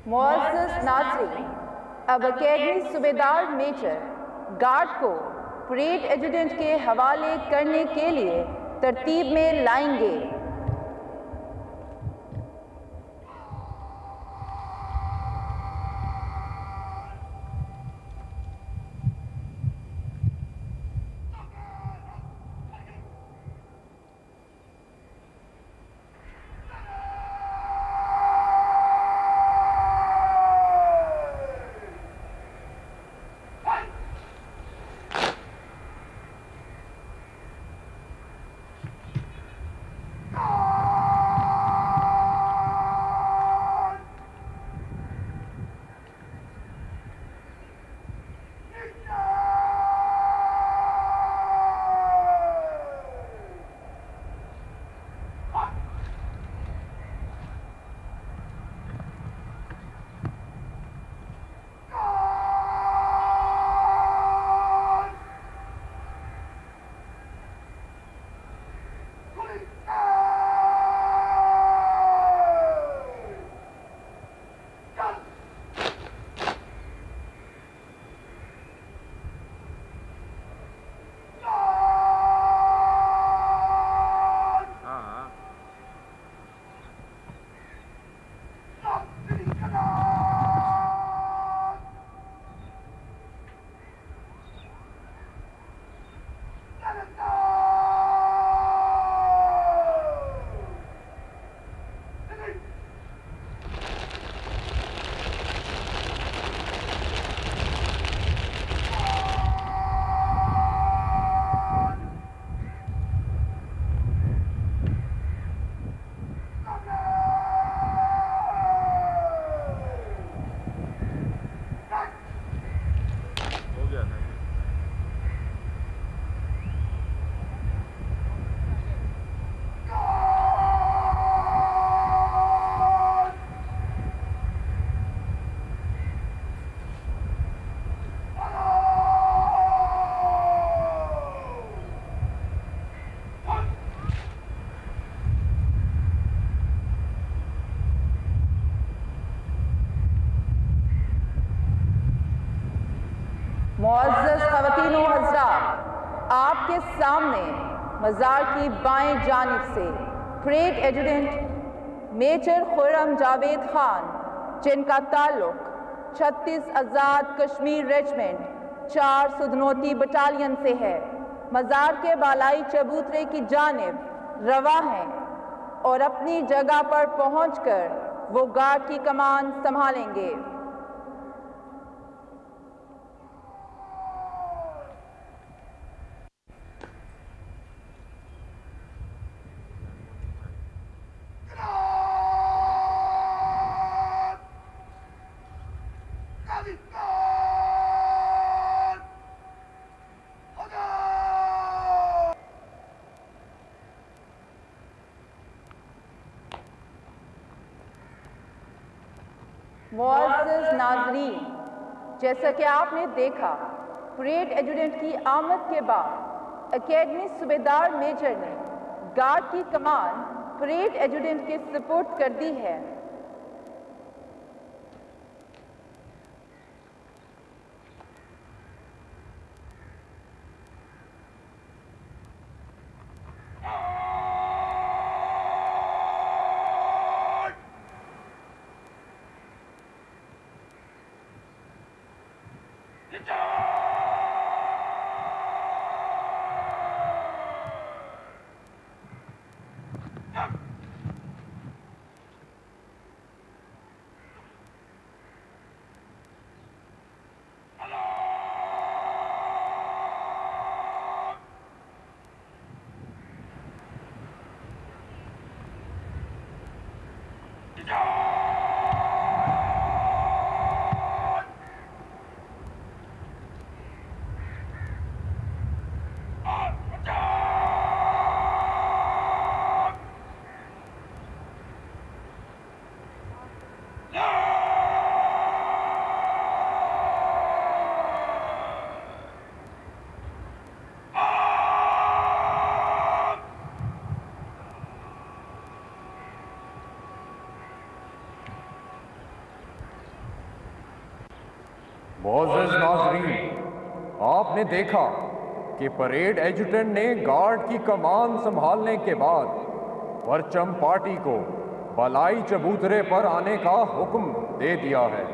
मुअज़्ज़ज़ नाज़रीन, अब अकेडमी सूबेदार मेजर गार्ड को परेड एजुडेंट के हवाले करने के लिए तरतीब में लाएंगे। मुअज़्ज़ज़ ख़वातीन व हज़रात, आपके सामने मज़ार की बाएं जानिब से परेड एजुडेंट मेजर खुर्रम जावेद खान, जिनका ताल्लुक 36 आज़ाद कश्मीर रेजिमेंट 4 सुधनौती बटालियन से है, मज़ार के बालाई चबूतरे की जानिब रवा हैं और अपनी जगह पर पहुंचकर वो गार्ड की कमान संभालेंगे। मुअज़्ज़ज़ नाज़रीन, जैसा कि आपने देखा, परेड एजुडेंट की आमद के बाद अकेडमी सूबेदार मेजर ने गार्ड की कमान परेड एजुडेंट के सुपुर्द कर दी है। मोअज़्ज़ज़ नाज़रीन, आपने देखा कि परेड एजुटेंट ने गार्ड की कमान संभालने के बाद परचम पार्टी को बलाई चबूतरे पर आने का हुक्म दे दिया है।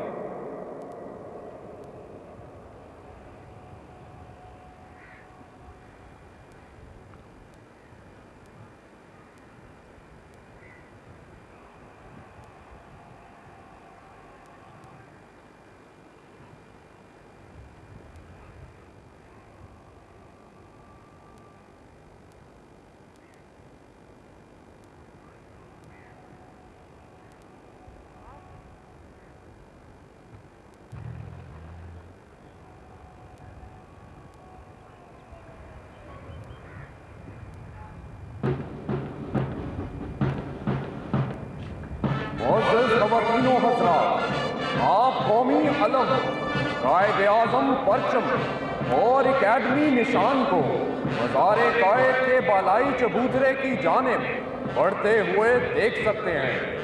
मोअज़्ज़ज़ ख़वातीनो हज़रात, आप कौमी अलम, कायद-ए-आज़म परचम और एकेडमी निशान को मज़ार कायद के बालाई चबूतरे की जानिब बढ़ते हुए देख सकते हैं।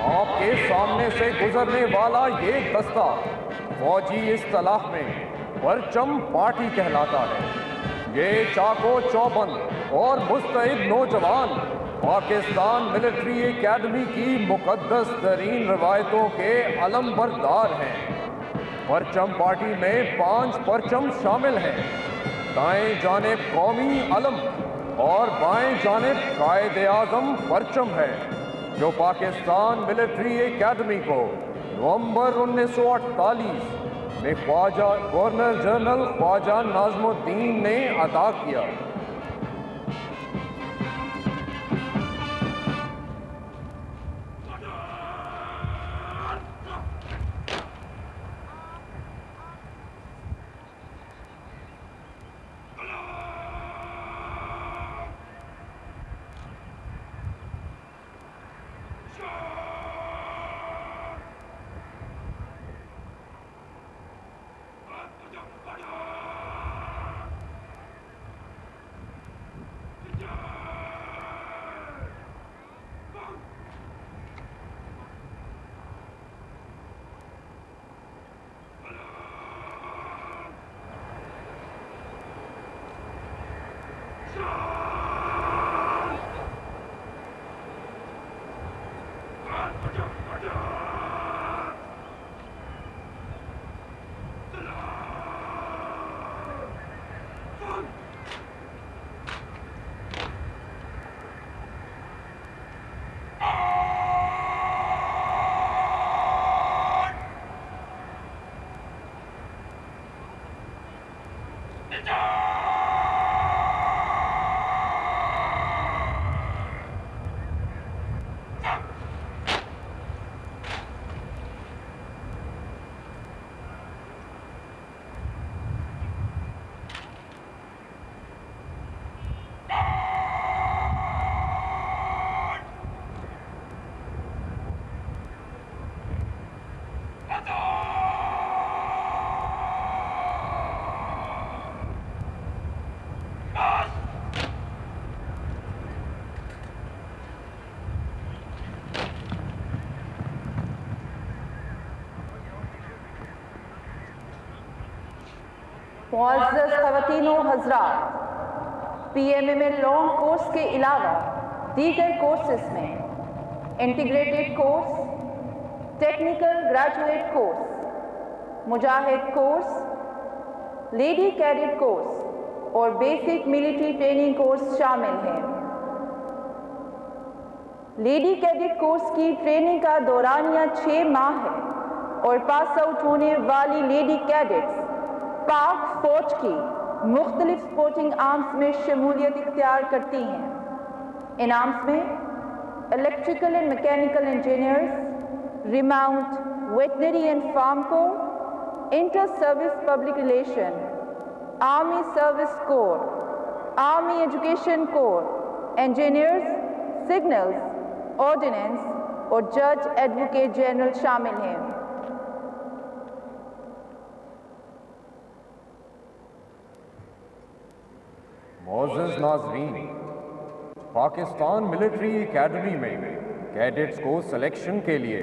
आपके सामने से गुजरने वाला ये दस्ता फौजी इस्तिलाह में परचम पार्टी कहलाता है। ये चाको चौबंद और मुस्तैद नौजवान पाकिस्तान मिलिट्री एकेडमी की मुकद्दस तरीन रवायतों के अलमबरदार हैं। परचम पार्टी में 5 परचम शामिल हैं। दाएं जानिब कौमी अलम और बाएं जानिब कायद-ए-आज़म परचम है, जो पाकिस्तान मिलिट्री एकेडमी को नवंबर 1948 में ख्वाजा गवर्नर जनरल ख्वाजा नाज़मुद्दीन ने अदा किया। मुअज़्ज़ज़ ख़वातीनो हज़रात, PMA लॉन्ग कोर्स के अलावा दीगर कोर्सेस में integrated course, technical graduate course, Mujahid course, lady cadet course और बेसिक मिलिट्री ट्रेनिंग कोर्स शामिल हैं। लेडी कैडेट कोर्स की ट्रेनिंग का दौरानिया 6 माह है और पास आउट होने वाली लेडी कैडेट्स पाक फौज की मुख्तलिफ स्पोर्टिंग आर्म्स में शमूलियत इख्तियार करती हैं। इन आर्म्स में electrical and mechanical engineers, remount, Veterinary and Farm Corps, Inter-Service Public Relation, Army Service Corps, Army Education Corps, Engineers, Signals, Ordnance और जज एडवोकेट जनरल शामिल हैं। मोअज़्ज़ज़ नाज़रीन, पाकिस्तान मिलिट्री एकेडमी में कैडेट्स को सिलेक्शन के लिए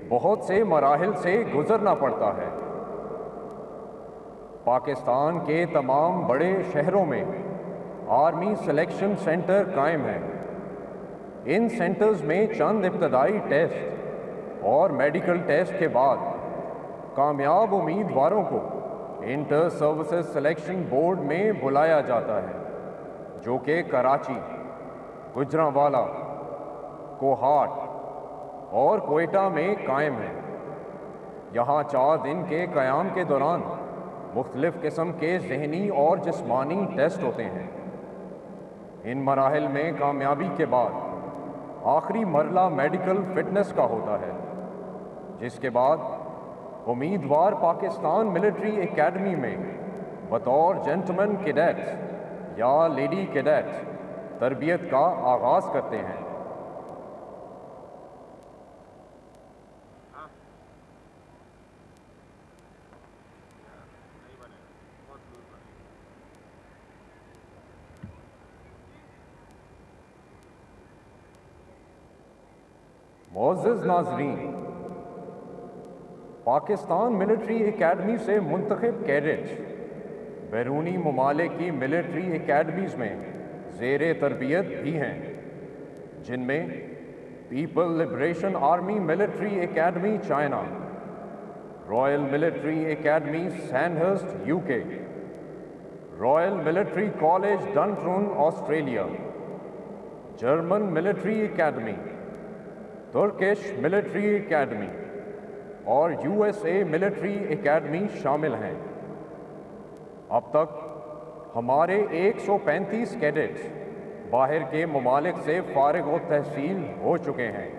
बहुत से मराहिल से गुजरना पड़ता है। पाकिस्तान के तमाम बड़े शहरों में आर्मी सिलेक्शन सेंटर कायम हैं। इन सेंटर्स में चंद इब्तदाई टेस्ट और मेडिकल टेस्ट के बाद कामयाब उम्मीदवारों को इंटर सर्विसेज सिलेक्शन बोर्ड में बुलाया जाता है, जो कि कराची, गुजरांवाला, कोहाट और कोयटा में कायम है। यहाँ 4 दिन के क़याम के दौरान मुख्तलिफ़ किस्म के ज़हनी और जिस्मानी टेस्ट होते हैं। इन मराहिल में कामयाबी के बाद आखिरी मरला मेडिकल फिटनेस का होता है, जिसके बाद उम्मीदवार पाकिस्तान मिलिट्री एकेडमी में बतौर जेंटलमैन कैडेट्स या लेडी कैडेट्स तरबियत का आगाज़ करते हैं। मोअज़्ज़ज़ नाज़रीन, पाकिस्तान मिलिट्री एकेडमी से मुंतखब कैडेट्स बैरूनी ममालिक की मिलिट्री एकेडमीज़ में ज़ेरे तरबियत भी हैं, जिनमें People Liberation Army Military Academy China, Royal Military Academy Sandhurst UK, Royal Military College Duntroon Australia, German Military Academy, Turkish Military Academy और यूएसए मिलिट्री एकेडमी शामिल हैं। अब तक हमारे 135 कैडेट्स बाहर के ममालिक से फारिग व तहसील हो चुके हैं।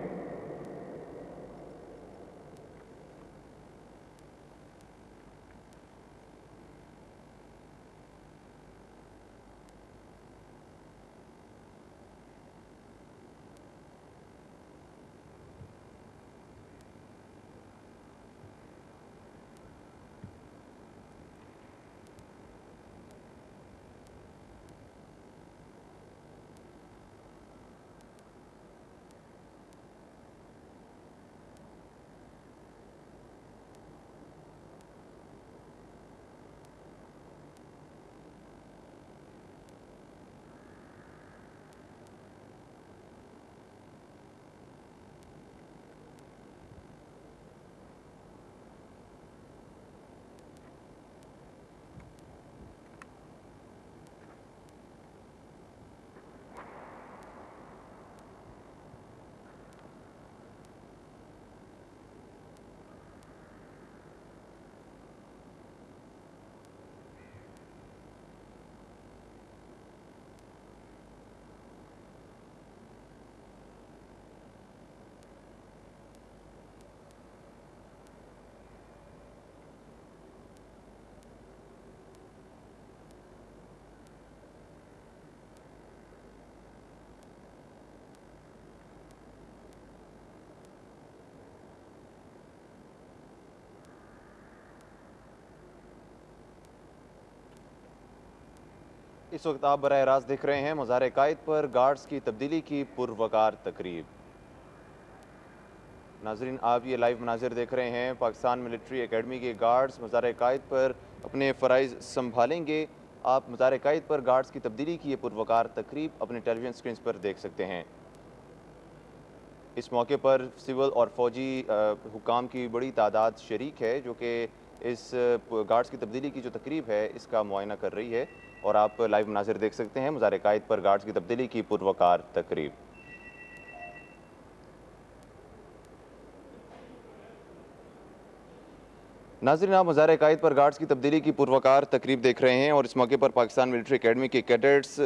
इस वक्त आप बराह रास्त देख रहे हैं मज़ार कायद पर गार्ड्स की तब्दीली की पुरवकार तकरीब। नाजरीन, आप ये लाइव मनाजिर देख रहे हैं। पाकिस्तान मिलिट्री एकेडमी के गार्ड्स मज़ार कायद पर अपने फ़राइज़ संभालेंगे। आप मज़ार कायद पर गार्ड्स की तब्दीली की ये पुरवकार तकरीब अपने टेलीविज़न स्क्रीन पर देख सकते हैं। इस मौके पर सिविल और फौजी हुकाम की बड़ी तादाद शरीक है, जो कि इस गार्ड्स की तब्दीली की जो तकरीब है इसका मुआयना कर रही है। और आप लाइव मनाजिर देख सकते हैं मज़ार कायद पर गार्ड्स की तब्दीली की पुरवकार तकरीब। नाज़रीन, आप मज़ार कायद पर गार्ड्स की तब्दीली की पुरवकार तकरीब देख रहे हैं और इस मौके पर पाकिस्तान मिलिट्री एकेडमी के कैडेट्स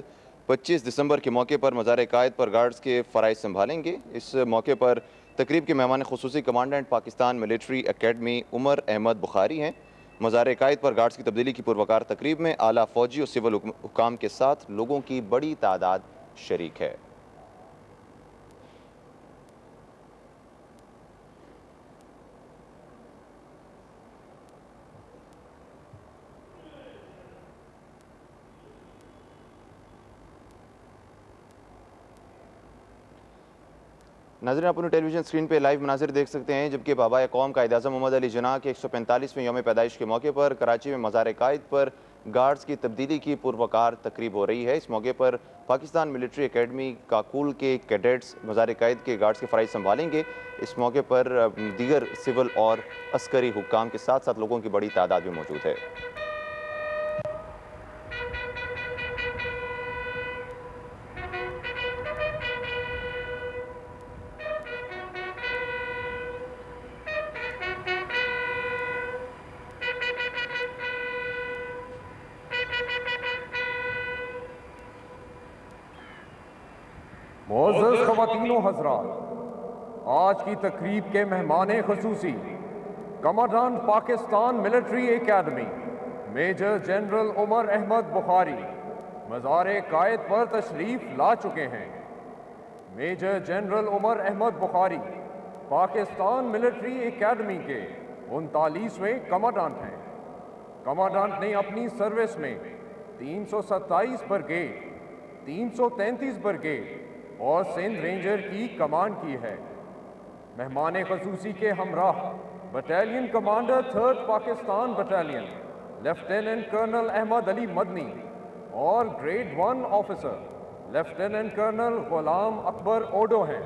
25 दिसंबर के मौके पर मज़ार कायद पर गार्ड्स के फ़राइज़ संभालेंगे। इस मौके पर तकरीब के मेहमान खुसूसी commandant Pakistan Military Academy Umar Ahmad Bukhari हैं। मज़ार कायद पर गार्ड्स की तब्दीली की पुरवकार तकरीब में आला फौजी और सिविल हुकाम के साथ लोगों की बड़ी तादाद शरीक है। नाज़रीन, अपनी टेलीविजन स्क्रीन पे लाइव मनाजिर देख सकते हैं जबकि बाबा कौम कायद-ए-आज़म मोहम्मद अली जिन्ना के 145वें यौम पैदाइश के मौके पर कराची में मज़ार कायद पर गार्ड्स की तब्दीली की पुरवकार तकरीब हो रही है। इस मौके पर पाकिस्तान मिलिट्री एकेडमी काकूल के कैडेट्स मज़ार कायद के गार्ड्स के फ़राइज़ संभालेंगे। इस मौके पर दीगर सिविल और अस्करी हुक्काम के साथ साथ लोगों की बड़ी तादाद भी मौजूद है। मोअज़्ज़ज़ ख़वातीन व हज़रात, आज की तकरीब के मेहमान ख़ुसूसी commandant Pakistan Military Academy Major General Umar Ahmad Bukhari Mazar Quaid पर तशरीफ़ ला चुके हैं। Major General Umar Ahmad Bukhari Pakistan Military Academy के 39वें कमांडेंट हैं। कमांडेंट ने अपनी सर्विस में 327 ब्रिगेड, 333 ब्रिगेड और सिंध रेंजर की कमांड की है। मेहमान ख़ुसूसी के हमराह battalion commander 3rd Pakistan Battalion Lieutenant Colonel Ahmad Ali Madni और grade 1 officer Lieutenant Colonel Ghulam Akbar Odho हैं।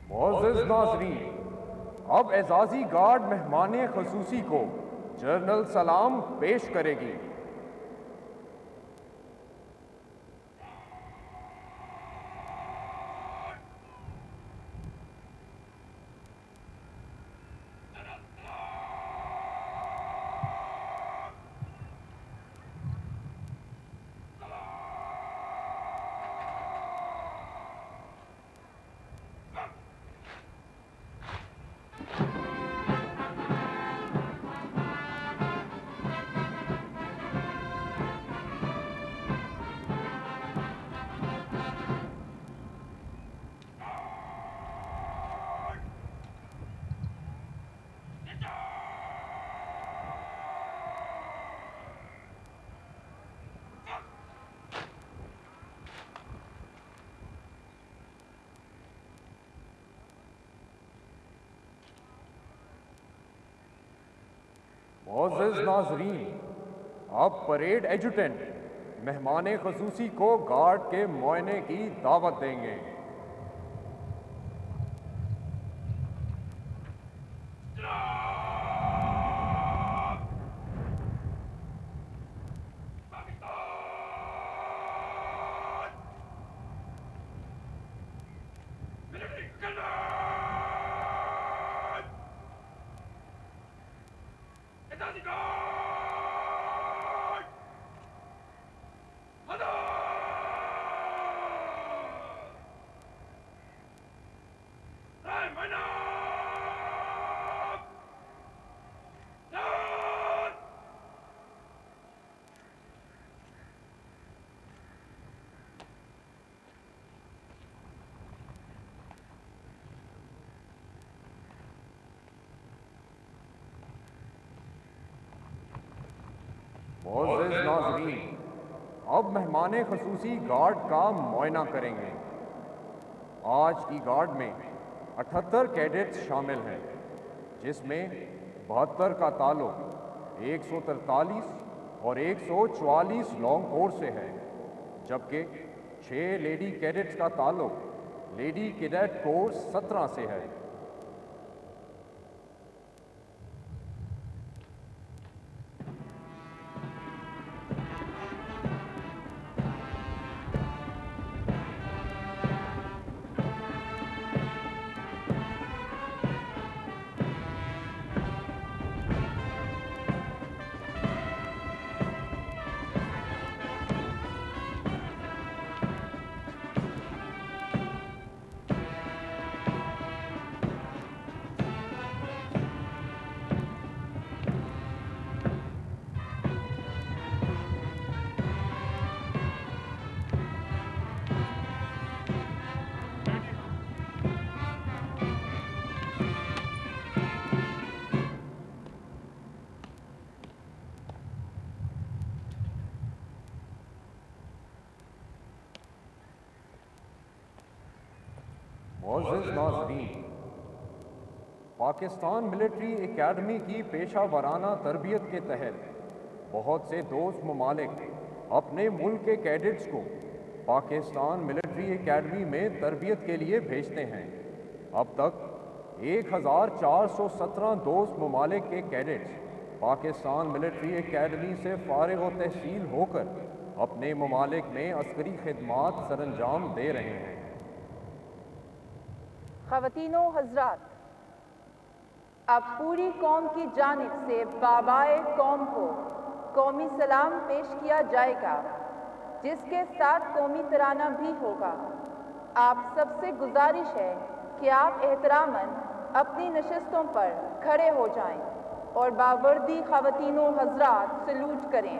मोअज़्ज़ज़ नाज़रीन, अब एजाज़ी गार्ड मेहमान ख़ुसूसी को जनरल सलाम पेश करेगी। मोअज़्ज़ज़ नाज़रीन, अब परेड एजुटेंट मेहमान ख़ुसूसी को गार्ड के मुआयने की दावत देंगे। मोअज़्ज़ज़ नाज़रीन, अब मेहमान ख़ुसूसी गार्ड का मुआयना करेंगे। आज की गार्ड में 78 कैडेट्स शामिल हैं, जिसमें 72 का ताल्लुक 143 और 144 लॉन्ग कोर्स से है। जबकि 6 लेडी कैडेट्स का ताल्लुक लेडी कैडेट कोर्स 17 से है। मोअज़्ज़िज़ नाज़रीन, पाकिस्तान मिलिट्री एकेडमी की पेशा वराना तरबियत के तहत बहुत से दोस्त ममालिक अपने मुल्क के कैडेट्स को पाकिस्तान मिलिट्री एकेडमी में तरबियत के लिए भेजते हैं। अब तक 1417 दोस्त ममालिक के कैडेट्स पाकिस्तान मिलिट्री एकेडमी से फारिग व तहसील होकर अपने ममालिक में अस्करी खिदमात सरअंजाम दे रहे हैं। ख़वातीनो हज़रात, अब पूरी कौम की जानिब से बाबाए कौम को कौमी सलाम पेश किया जाएगा, जिसके साथ कौमी तराना भी होगा। आप सबसे गुजारिश है कि आप एहतरामन अपनी नशिस्तों पर खड़े हो जाएं और बावर्दी ख़वातीनो हज़रात सलूट करें।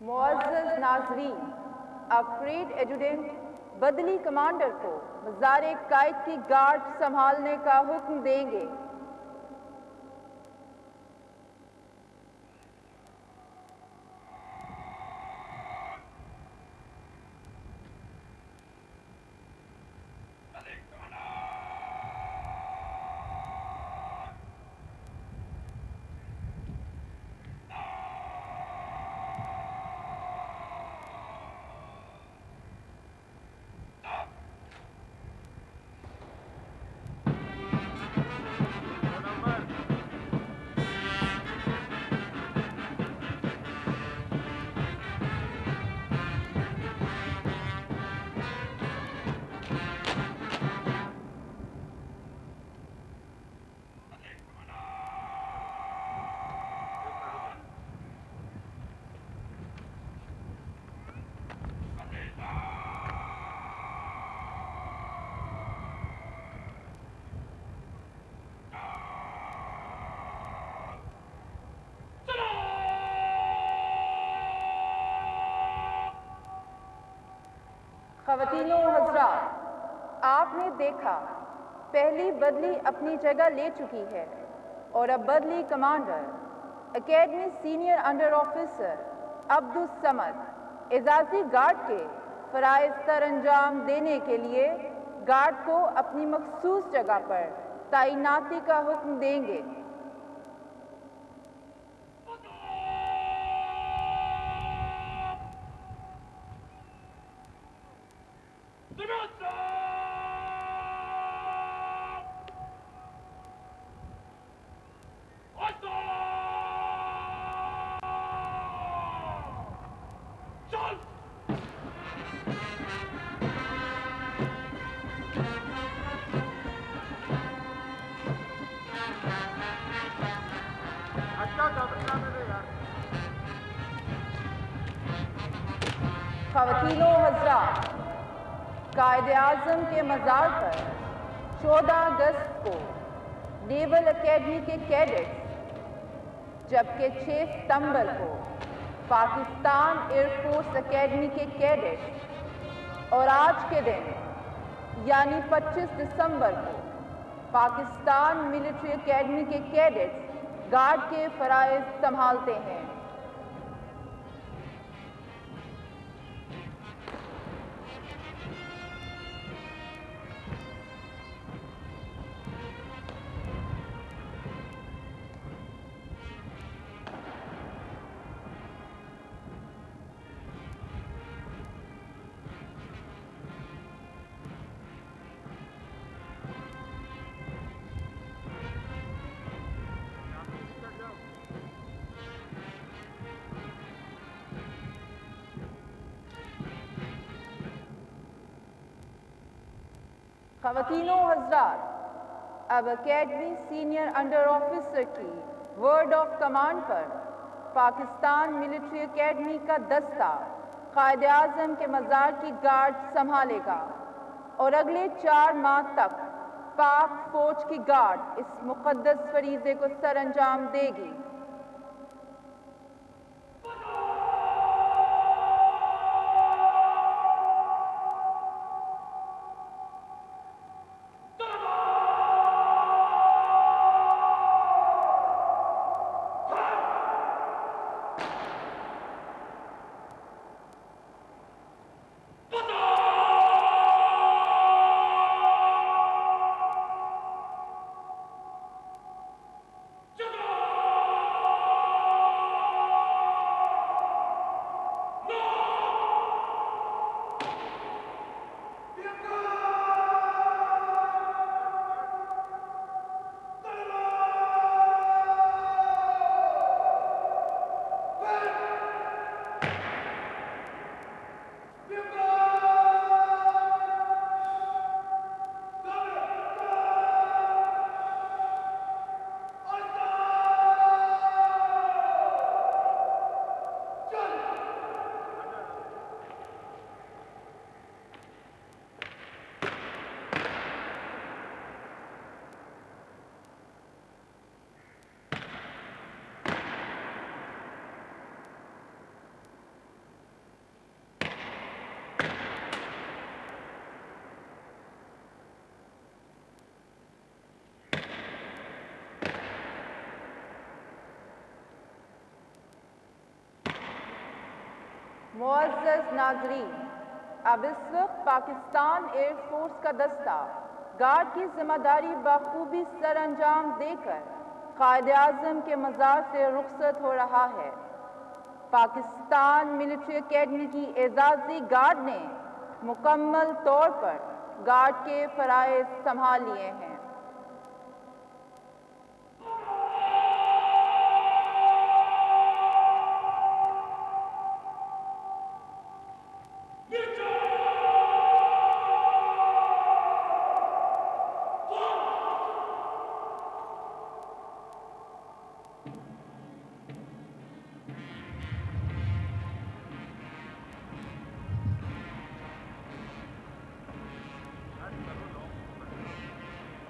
मुअज़्ज़ज़ नाज़रीन, अब परेड एजुडेंट बदली कमांडर को मज़ार कायद की गार्ड संभालने का हुक्म देंगे। ख़वातीनो हज़रात, आपने देखा पहली बदली अपनी जगह ले चुकी है और अब बदली commander academy senior under officer Abdul Samad Ejazi guard के फ़राइज़ सर अंजाम देने के लिए गार्ड को अपनी मखसूस जगह पर तैनाती का हुक्म देंगे। ख़वातीनो हज़रात, कायद-ए-आज़म के मज़ार पर 14 अगस्त को नेवल एकेडमी के कैडेट्स, जबकि 6 सितंबर को पाकिस्तान एयरफोर्स एकेडमी के कैडेट्स और आज के दिन यानी 25 दिसंबर को पाकिस्तान मिलिट्री एकेडमी के कैडेट्स गार्ड के फ़राइज़ संभालते हैं। ख़वातीनो हज़रात, अब एकेडमी सीनियर अंडर ऑफिसर की वर्ड ऑफ कमांड पर पाकिस्तान मिलिट्री एकेडमी का दस्ता कायद-ए-आज़म के मज़ार की गार्ड संभालेगा और अगले 4 माह तक पाक फौज की गार्ड इस मुक़द्दस फरीज़े को सर अंजाम देगी। मुअज़्ज़ज़ नाज़रीन, अब इस वक्त पाकिस्तान एयरफोर्स का दस्ता गार्ड की जिम्मेदारी बखूबी सर अंजाम देकर कायद-ए-आज़म के मज़ार से रुखसत हो रहा है। पाकिस्तान मिलिट्री एकेडमी की एजाज़ी गार्ड ने मुकम्मल तौर पर गार्ड के फ़राइज़ संभाल लिए हैं।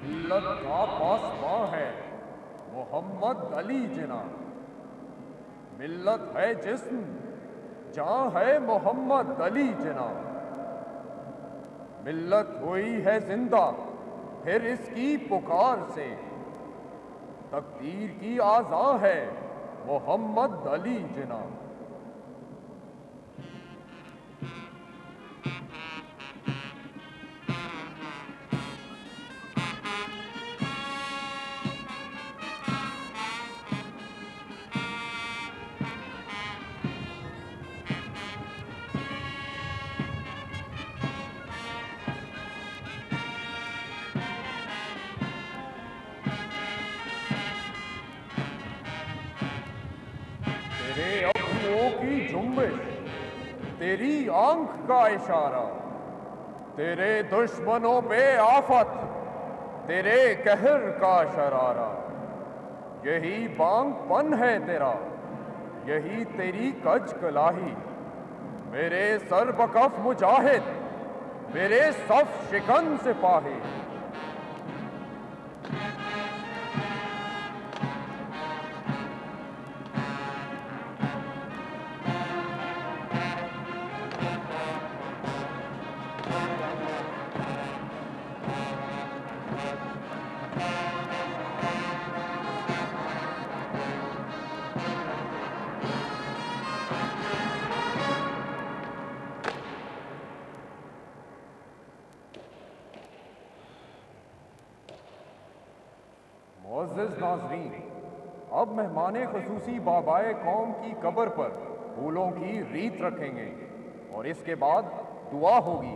मिल्लत का पासबां है मोहम्मद अली जिना। मिल्लत है जिस्म, जान है मोहम्मद अली जिना। मिल्लत हुई है जिंदा फिर इसकी पुकार से। तकदीर की आज़ा है मोहम्मद अली जिना। तेरे अब्रुओं की जुम्बिश, तेरी आंख का इशारा, तेरे दुश्मनों पे आफत, तेरे कहर का शरारा। यही बांगपन है तेरा, यही तेरी कज कलाही। मेरे सर बकफ मुजाहिद, मेरे सफ शिकन सिपाही। मुअज़्ज़िज़ नाज़रीन, अब मेहमाने ख़ुसूसी बाबाए कौम की कब्र पर फूलों की रीत रखेंगे और इसके बाद दुआ होगी।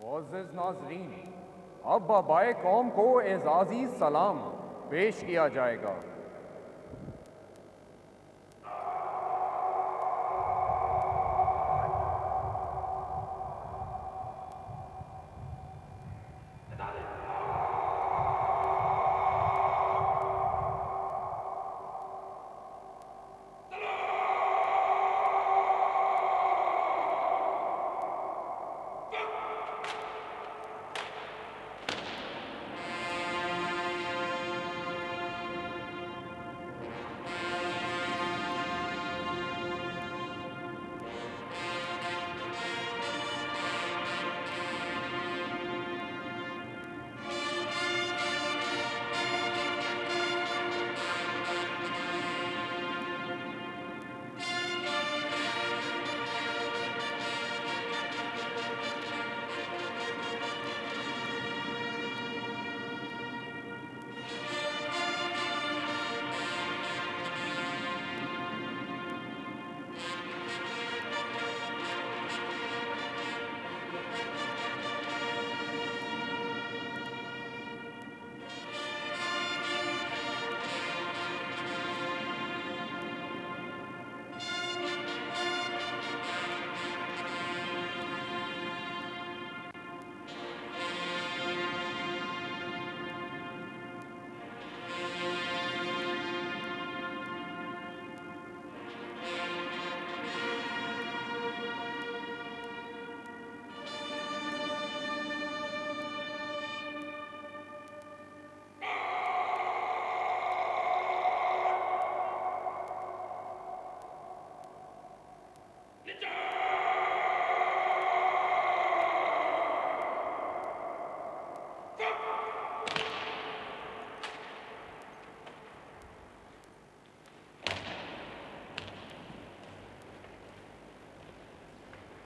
मुअज़्ज़िज़ नाज़रीन, अब बाबाए कौम को एज़ाज़ी सलाम पेश किया जाएगा।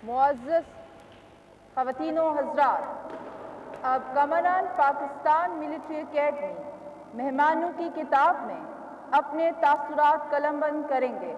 मुअज़्ज़ज़ ख़वातीन व हज़रात, अब कमांडेंट पाकिस्तान मिलिट्री एकेडमी मेहमानों की किताब में अपने तासुरात कलमबंद करेंगे।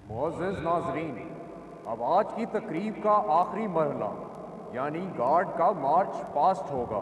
मुअज़्ज़ज़ नाज़रीन, अब आज की तकरीब का आखिरी मरहला यानी गार्ड का मार्च पास्ट होगा।